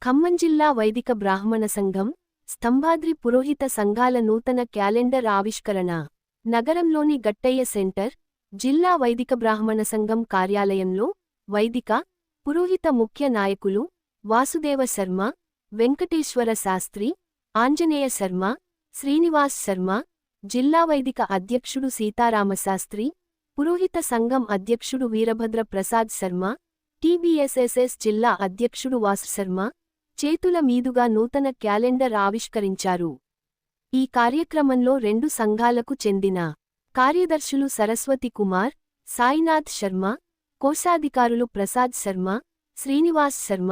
ఖమ్మం జిల్లా వైదిక బ్రాహ్మణ సంఘం, స్తంభాద్రి పురోహిత సంఘాల నూతన క్యాలెండర్ ఆవిష్కరణ. నగరంలోని గట్టయ్య సెంటర్, జిల్లా వైదిక బ్రాహ్మణ సంఘం కార్యాలయంలో వైదిక, పురోహిత ముఖ్య నాయకులు వాసుదేవ శర్మ, వెంకటేశ్వర శాస్త్రి, ఆంజనేయ శర్మ, శ్రీనివాస్ శర్మ, జిల్లా వైదిక అధ్యక్షుడు సీతారామశాస్త్రి, పురోహిత సంఘం అధ్యక్షుడు వీరభద్ర ప్రసాద్ శర్మ, టీబీఎస్ఎస్ఎస్ జిల్లా అధ్యక్షుడు వాసు శర్మ చేతుల మీదుగా నూతన క్యాలెండర్ ఆవిష్కరించారు. ఈ కార్యక్రమంలో రెండు సంఘాలకు చెందిన కార్యదర్శులు సరస్వతి కుమార్, సాయినాథ్ శర్మ, కోశాధికారులు ప్రసాద్ శర్మ, శ్రీనివాస్ శర్మ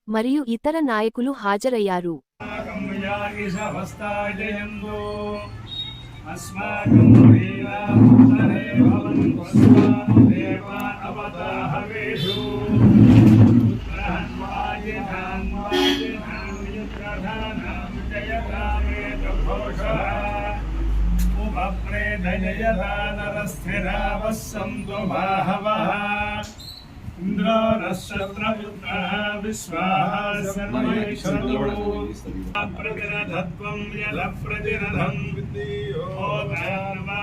మరియు ఇతర నాయకులు హాజరయ్యారు. ఇంద్రనశ్చత్రపుత్రః విశ్వాః సర్వైక్షతు ప్రతిరథత్వం యలప్రతిరథం ఓదాన్వా